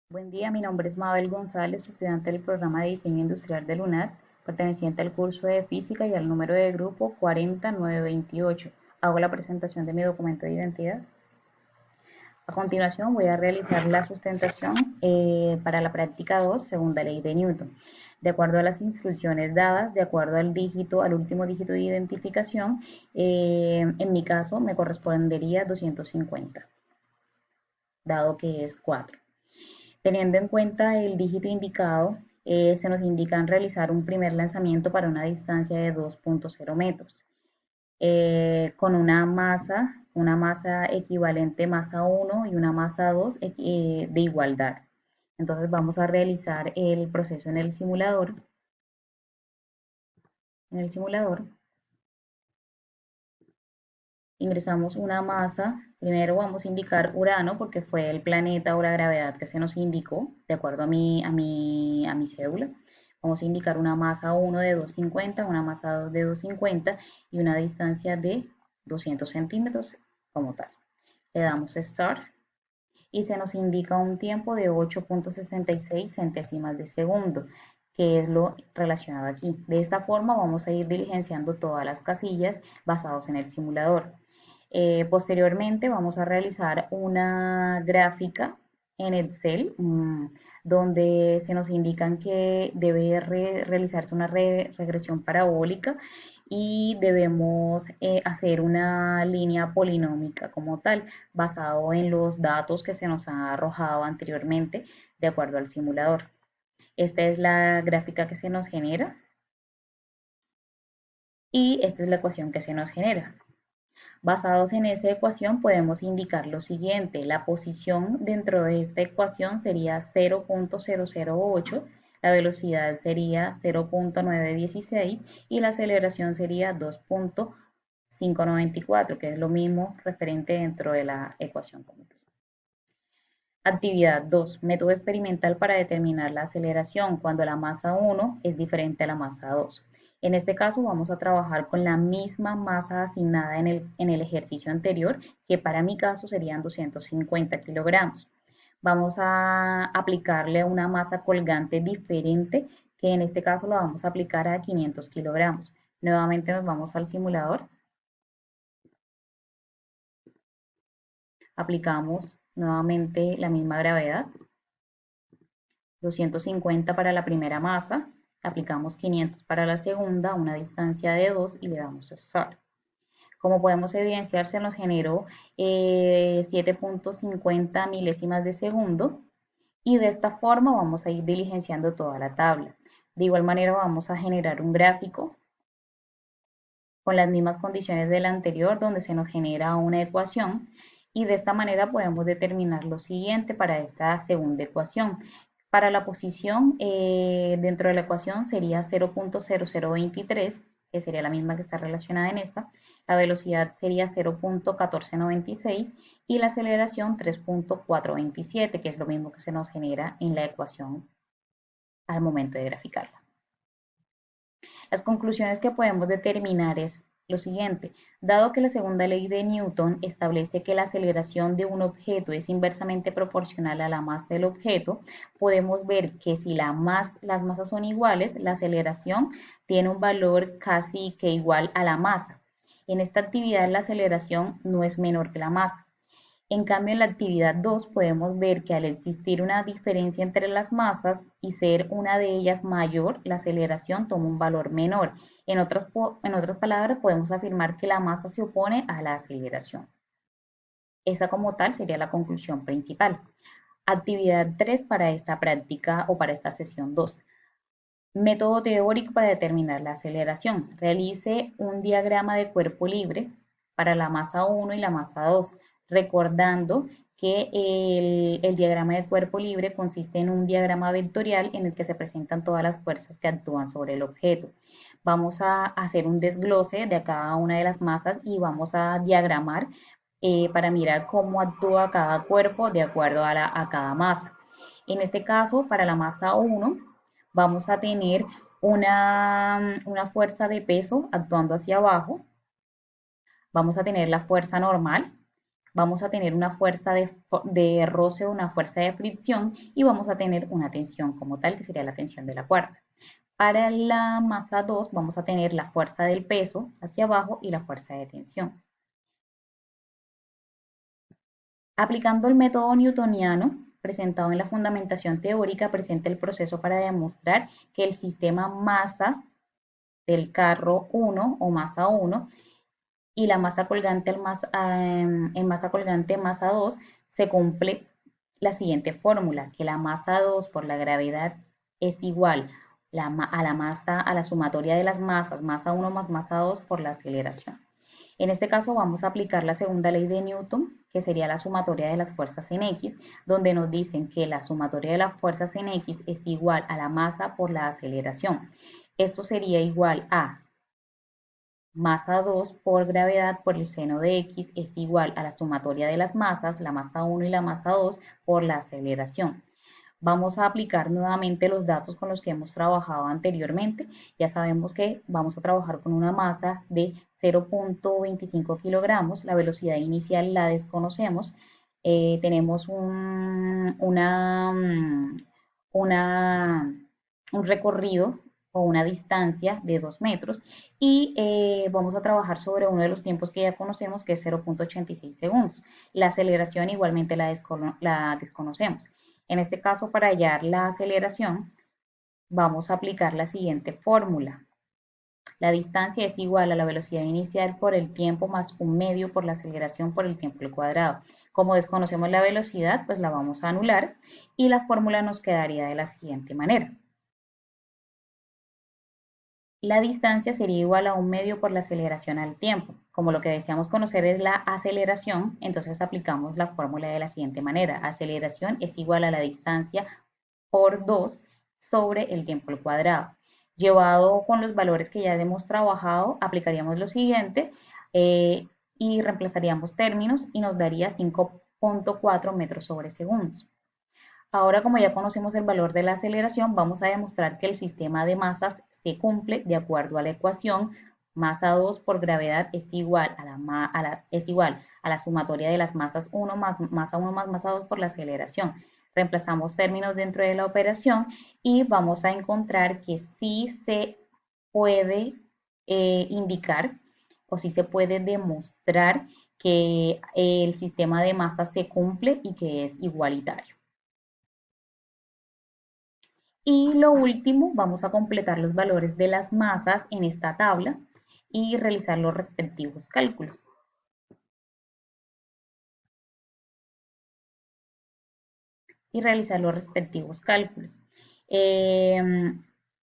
Buen día, mi nombre es Mabel González, estudiante del programa de diseño industrial del UNAD, perteneciente al curso de física y al número de grupo 40928. Hago la presentación de mi documento de identidad. A continuación voy a realizar la sustentación para la práctica 2, segunda ley de Newton. De acuerdo a las instrucciones dadas, de acuerdo al último dígito de identificación, en mi caso me correspondería 250, dado que es 4. Teniendo en cuenta el dígito indicado, se nos indican realizar un primer lanzamiento para una distancia de 2.0 metros, con una masa equivalente masa 1 y una masa 2 de igualdad. Entonces vamos a realizar el proceso en el simulador. En el simulador ingresamos una masa. Primero vamos a indicar Urano porque fue el planeta o la gravedad que se nos indicó de acuerdo a mi cédula. Vamos a indicar una masa 1 de 250, una masa 2 de 250 y una distancia de 200 centímetros como tal. Le damos Start y se nos indica un tiempo de 8.66 centésimas de segundo, que es lo relacionado aquí. De esta forma vamos a ir diligenciando todas las casillas basados en el simulador. Posteriormente vamos a realizar una gráfica en Excel donde se nos indican que debe realizarse una regresión parabólica y debemos hacer una línea polinómica como tal, basado en los datos que se nos ha arrojado anteriormente de acuerdo al simulador. Esta es la gráfica que se nos genera y esta es la ecuación que se nos genera. Basados en esa ecuación podemos indicar lo siguiente: la posición dentro de esta ecuación sería 0.008, la velocidad sería 0.916 y la aceleración sería 2.594, que es lo mismo referente dentro de la ecuación común. Actividad 2. Método experimental para determinar la aceleración cuando la masa 1 es diferente a la masa 2. En este caso vamos a trabajar con la misma masa asignada en el ejercicio anterior, que para mi caso serían 250 kilogramos. Vamos a aplicarle una masa colgante diferente, que en este caso la vamos a aplicar a 500 kilogramos. Nuevamente nos vamos al simulador. Aplicamos nuevamente la misma gravedad. 250 para la primera masa, aplicamos 500 para la segunda, una distancia de 2 y le damos Start. Como podemos evidenciar, se nos generó 7.50 milésimas de segundo y de esta forma vamos a ir diligenciando toda la tabla. De igual manera vamos a generar un gráfico con las mismas condiciones del anterior, donde se nos genera una ecuación y de esta manera podemos determinar lo siguiente para esta segunda ecuación. Para la posición dentro de la ecuación sería 0.0023, que sería la misma que está relacionada en esta. La velocidad sería 0.1496 y la aceleración 3.427, que es lo mismo que se nos genera en la ecuación al momento de graficarla. Las conclusiones que podemos determinar es lo siguiente: dado que la segunda ley de Newton establece que la aceleración de un objeto es inversamente proporcional a la masa del objeto, podemos ver que si las masas son iguales, la aceleración tiene un valor casi que igual a la masa. En esta actividad la aceleración no es menor que la masa. En cambio, en la actividad 2 podemos ver que al existir una diferencia entre las masas y ser una de ellas mayor, la aceleración toma un valor menor. En otras palabras, podemos afirmar que la masa se opone a la aceleración. Esa como tal sería la conclusión principal. Actividad 3 para esta práctica o para esta sesión 2. Método teórico para determinar la aceleración. Realice un diagrama de cuerpo libre para la masa 1 y la masa 2, recordando que el diagrama de cuerpo libre consiste en un diagrama vectorial en el que se presentan todas las fuerzas que actúan sobre el objeto. Vamos a hacer un desglose de cada una de las masas y vamos a diagramar para mirar cómo actúa cada cuerpo de acuerdo a cada masa. En este caso, para la masa 1, vamos a tener una fuerza de peso actuando hacia abajo, vamos a tener la fuerza normal, Vamos a tener una fuerza de roce o una fuerza de fricción y vamos a tener una tensión como tal, que sería la tensión de la cuerda. Para la masa 2 vamos a tener la fuerza del peso hacia abajo y la fuerza de tensión. Aplicando el método newtoniano presentado en la fundamentación teórica, presenta el proceso para demostrar que el sistema masa del carro 1 o masa 1 y la masa colgante en masa colgante masa 2 se cumple la siguiente fórmula, que la masa 2 por la gravedad es igual a la sumatoria de las masas, masa 1 más masa 2 por la aceleración. En este caso vamos a aplicar la segunda ley de Newton, que sería la sumatoria de las fuerzas en X, donde nos dicen que la sumatoria de las fuerzas en X es igual a la masa por la aceleración. Esto sería igual a masa 2 por gravedad por el seno de X es igual a la sumatoria de las masas, la masa 1 y la masa 2 por la aceleración. Vamos a aplicar nuevamente los datos con los que hemos trabajado anteriormente. Ya sabemos que vamos a trabajar con una masa de 0.25 kilogramos. La velocidad inicial la desconocemos. Tenemos un recorrido o una distancia de 2 metros y vamos a trabajar sobre uno de los tiempos que ya conocemos, que es 0.86 segundos. La aceleración igualmente la desconocemos. En este caso, para hallar la aceleración, vamos a aplicar la siguiente fórmula. La distancia es igual a la velocidad inicial por el tiempo más un medio por la aceleración por el tiempo al cuadrado. Como desconocemos la velocidad, pues la vamos a anular y la fórmula nos quedaría de la siguiente manera. La distancia sería igual a un medio por la aceleración al tiempo. Como lo que deseamos conocer es la aceleración, entonces aplicamos la fórmula de la siguiente manera. Aceleración es igual a la distancia por 2 sobre el tiempo al cuadrado. Llevado con los valores que ya hemos trabajado, aplicaríamos lo siguiente y reemplazaríamos términos y nos daría 5.4 metros sobre segundos. Ahora, como ya conocemos el valor de la aceleración, vamos a demostrar que el sistema de masas se cumple de acuerdo a la ecuación masa 2 por gravedad es igual a la sumatoria de las masas 1 más masa 1 más masa 2 por la aceleración. Reemplazamos términos dentro de la operación y vamos a encontrar que sí se puede indicar o sí se puede demostrar que el sistema de masas se cumple y que es igualitario. Y lo último, vamos a completar los valores de las masas en esta tabla y realizar los respectivos cálculos.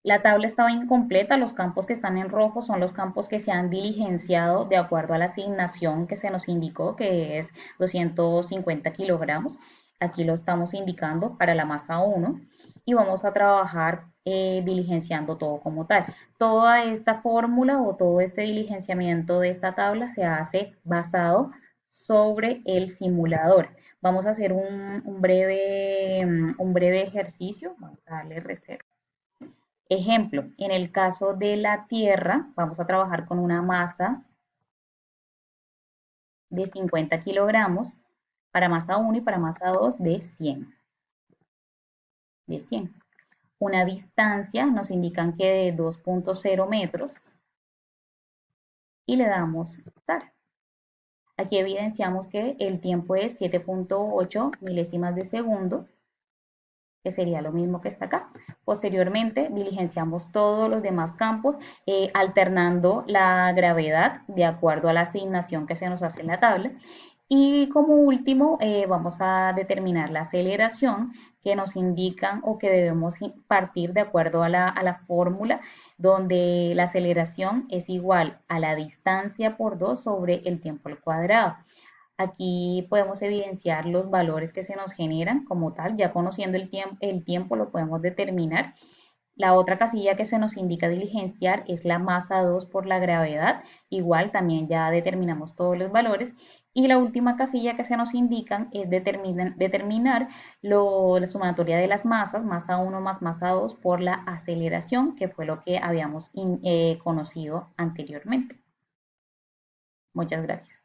La tabla estaba incompleta, los campos que están en rojo son los campos que se han diligenciado de acuerdo a la asignación que se nos indicó, que es 250 kilogramos. Aquí lo estamos indicando para la masa 1 y vamos a trabajar diligenciando todo como tal. Toda esta fórmula o todo este diligenciamiento de esta tabla se hace basado sobre el simulador. Vamos a hacer un breve ejercicio. Vamos a darle reset. Ejemplo, en el caso de la Tierra, vamos a trabajar con una masa de 50 kilogramos para masa 1 y para masa 2 de 100. Una distancia nos indican que de 2.0 metros y le damos Start. Aquí evidenciamos que el tiempo es 7.8 milésimas de segundo, que sería lo mismo que está acá. Posteriormente diligenciamos todos los demás campos alternando la gravedad de acuerdo a la asignación que se nos hace en la tabla. Y como último vamos a determinar la aceleración que nos indican o que debemos partir de acuerdo a la fórmula donde la aceleración es igual a la distancia por 2 sobre el tiempo al cuadrado. Aquí podemos evidenciar los valores que se nos generan como tal, ya conociendo el tiempo lo podemos determinar. La otra casilla que se nos indica diligenciar es la masa 2 por la gravedad, igual también ya determinamos todos los valores. Y la última casilla que se nos indican es determinar la sumatoria de las masas, masa 1 más masa 2 por la aceleración, que fue lo que habíamos conocido anteriormente. Muchas gracias.